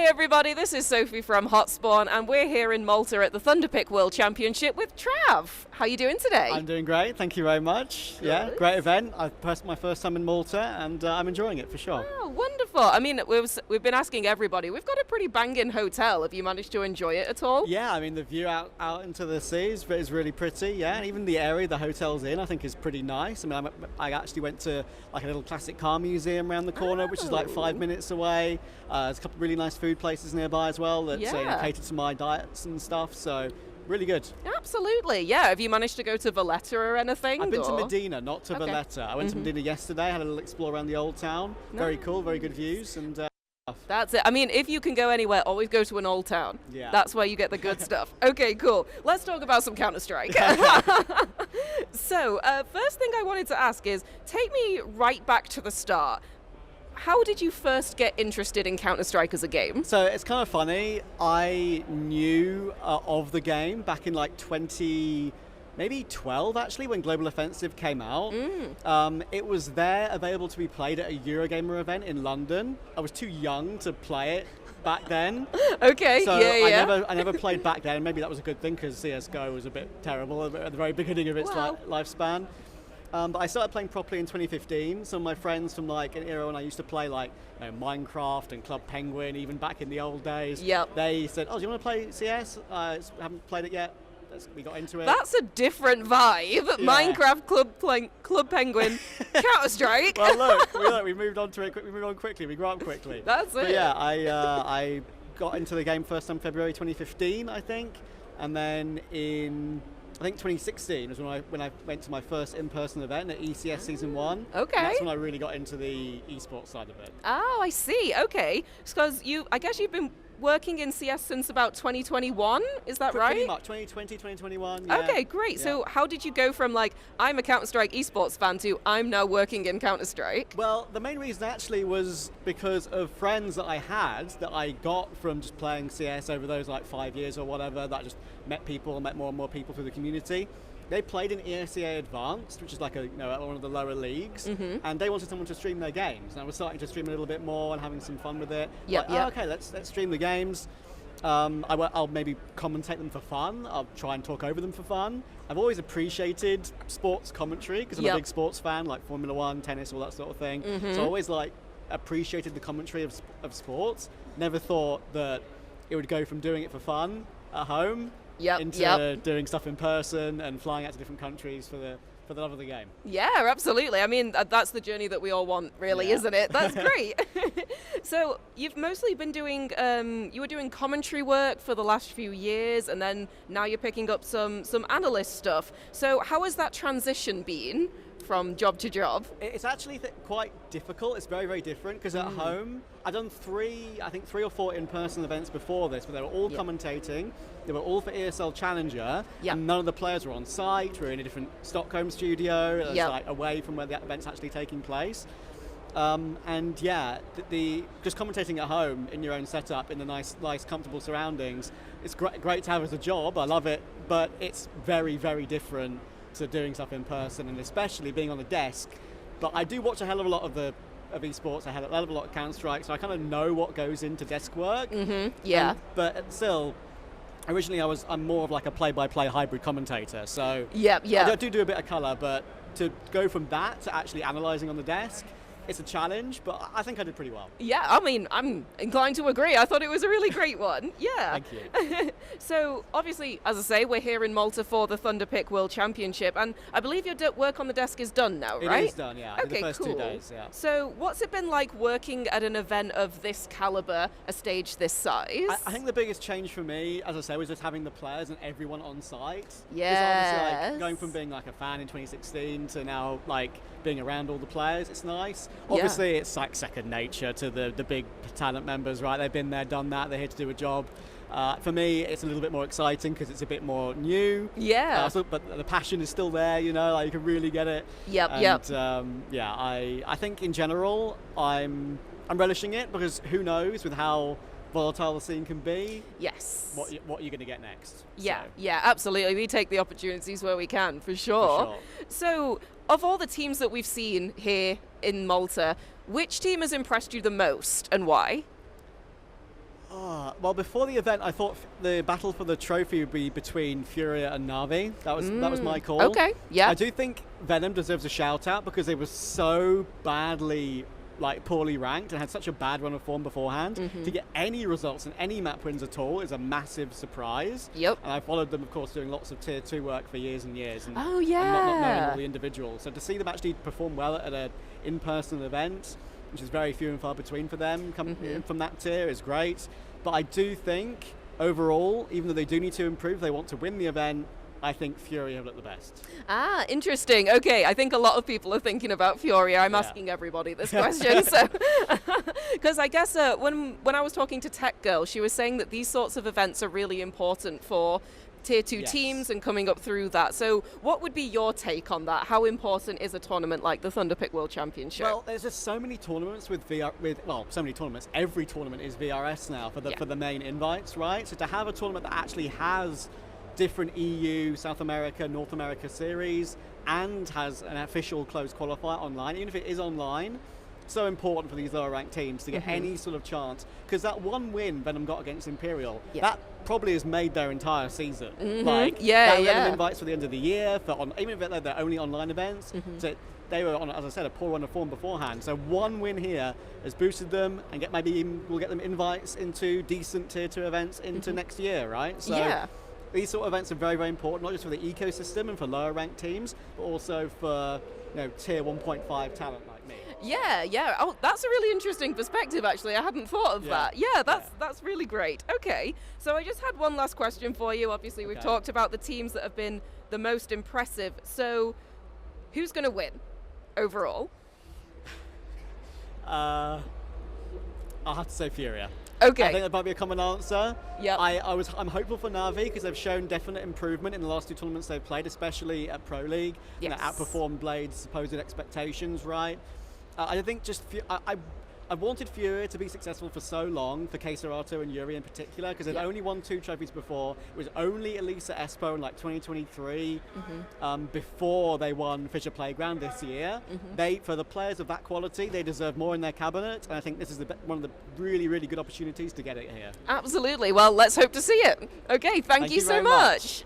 everybody, this is Sophie from Hotspawn, and we're here in Malta at the Thunderpick World Championship with Trav. How are you doing today? I'm doing great, thank you very much. Good. Yeah, great event. My first time in Malta, and I'm enjoying it for sure. Oh, wonderful. I mean, we've been asking everybody. We've got a pretty banging hotel. Have you managed to enjoy it at all? Yeah, I mean, the view out into the sea is really pretty, yeah, and even the area the hotel's in, I think, is pretty nice. I mean, I actually went to like a little classic car museum around the corner, which is like 5 minutes away. There's a couple of really nice food places nearby as well that cater to my diets and stuff, so really good. Absolutely, yeah. Have you managed to go to Valletta or anything? I've been to Medina, not to Valletta. I went to Medina yesterday, had a little explore around the old town. Very cool, very good views, and that's it. I mean, if you can go anywhere, always go to an old town. Yeah. That's where you get the good stuff. Okay, cool. Let's talk about some Counter-Strike. So, first thing I wanted to ask is, take me right back to the start. How did you first get interested in Counter-Strike as a game? So it's kind of funny. I knew of the game back in like 2012 actually, when Global Offensive came out. It was there available to be played at a Eurogamer event in London. I was too young to play it back then. Okay, so yeah. I never played back then. Maybe that was a good thing because CSGO was a bit terrible at the very beginning of its lifespan. But I started playing properly in 2015. Some of my friends from like an era when I used to play like Minecraft and Club Penguin, even back in the old days, they said, "Oh, do you want to play CS? Haven't played it yet." We got into it. That's a different vibe. Yeah. Minecraft, Club Penguin, Counter-Strike. Well, look, we moved on to it. We moved on quickly. We grew up quickly. That's it. But yeah, I got into the game first time February 2015, I think, and then in I think 2016 was when I went to my first in-person event at ECS Season 1. Okay. And that's when I really got into the esports side of it. Oh, I see. Okay. Because I guess you've been working in CS since about 2021, is that right? Pretty much, 2020, 2021, yeah. Okay, great. Yeah. So how did you go from like, I'm a Counter-Strike esports fan to I'm now working in Counter-Strike? Well, the main reason actually was because of friends that I had that I got from just playing CS over those like 5 years or whatever, that I just met more and more people through the community. They played in ESEA Advanced, which is like one of the lower leagues, and they wanted someone to stream their games. And I was starting to stream a little bit more and having some fun with it. Okay, let's stream the games. I'll maybe commentate them for fun. I'll try and talk over them for fun. I've always appreciated sports commentary because I'm a big sports fan, like Formula One, tennis, all that sort of thing. So I always appreciated the commentary of sports. Never thought that it would go from doing it for fun at home into doing stuff in person and flying out to different countries for the love of the game. Yeah, absolutely. I mean, that's the journey that we all want, really, isn't it? That's great. So you've mostly been doing, you were doing commentary work for the last few years, and then now you're picking up some analyst stuff. So how has that transition been from job to job? It's actually quite difficult. It's very, very different because at home, I've done three or four in-person events before this, but they were all commentating. They were all for ESL Challenger, and none of the players were on site. We were in a different Stockholm studio, like away from where the event's actually taking place. And yeah, just commentating at home in your own setup in the nice, comfortable surroundings, it's great to have as a job. I love it, but it's very, very different to doing stuff in person, and especially being on the desk. But I do watch a hell of a lot of esports, a hell of a lot of Counter-Strike, so I kind of know what goes into desk work. But still, originally I'm more of like a play-by-play hybrid commentator, so I do a bit of colour, but to go from that to actually analysing on the desk, it's a challenge, but I think I did pretty well. Yeah, I mean, I'm inclined to agree. I thought it was a really great one. Yeah. Thank you. So, obviously, as I say, we're here in Malta for the Thunderpick World Championship, and I believe your work on the desk is done now, right? It is done, yeah. Okay, the first cool. 2 days, yeah. So, what's it been like working at an event of this caliber, a stage this size? I think the biggest change for me, as I say, was just having the players and everyone on site. Yes. Because obviously, going from being like a fan in 2016 to now like being around all the players, it's nice. Obviously, it's like second nature to the big talent members, right? They've been there, done that. They're here to do a job. For me, it's a little bit more exciting because it's a bit more new. Yeah. But the passion is still there, you can really get it. I think in general, I'm relishing it because who knows with how volatile the scene can be. Yes. What you're going to get next. Yeah, absolutely. We take the opportunities where we can, for sure. So, of all the teams that we've seen here in Malta, which team has impressed you the most and why? Well, before the event, I thought the battle for the trophy would be between Furia and Na'Vi. That was my call. Okay, yeah. I do think Venom deserves a shout out because they were so badly, poorly ranked and had such a bad run of form beforehand. To get any results and any map wins at all is a massive surprise. Yep. And I followed them, of course, doing lots of tier 2 work for years and years. And, oh, yeah. And not knowing all the individuals. So to see them actually perform well at an in-person event, which is very few and far between for them from that tier, is great. But I do think, overall, even though they do need to improve, they want to win the event, I think Furia have looked the best. Ah, interesting. Okay, I think a lot of people are thinking about Furia. I'm asking everybody this question. So, because I guess when I was talking to Tech Girl, she was saying that these sorts of events are really important for tier 2 teams and coming up through that. So what would be your take on that? How important is a tournament like the Thunderpick World Championship? Well, there's just so many tournaments so many tournaments. Every tournament is VRS now for the main invites, right? So to have a tournament that actually has different EU, South America, North America series and has an official closed qualifier online, even if it is online, so important for these lower ranked teams to get any sort of chance, because that one win Venom got against Imperial, that probably has made their entire season. Venom invites for the end of the year, even if they're only online events, so they were on, as I said, a poor run of form beforehand. So one win here has boosted them and will get them invites into decent tier 2 events into next year, right? So these sort of events are very, very important, not just for the ecosystem and for lower ranked teams, but also for tier 1.5 talent like me. Yeah. Oh, that's a really interesting perspective, actually. I hadn't thought of that. Yeah, that's really great. Okay, so I just had one last question for you. Obviously, we've talked about the teams that have been the most impressive. So who's going to win overall? I'll have to say Furia. Okay. I think that might be a common answer. Yeah. I'm hopeful for Na'Vi because they've shown definite improvement in the last 2 tournaments they've played, especially at Pro League. Yes. Outperformed Blade's supposed expectations, right? I think I've wanted Furia to be successful for so long, for Keserato and Yuri in particular, because they've only won 2 trophies before. It was only Elisa Espo in 2023, before they won Fisher Playground this year. For the players of that quality, they deserve more in their cabinet, and I think this is one of the really, really good opportunities to get it here. Absolutely. Well, let's hope to see it. Okay, thank you so much.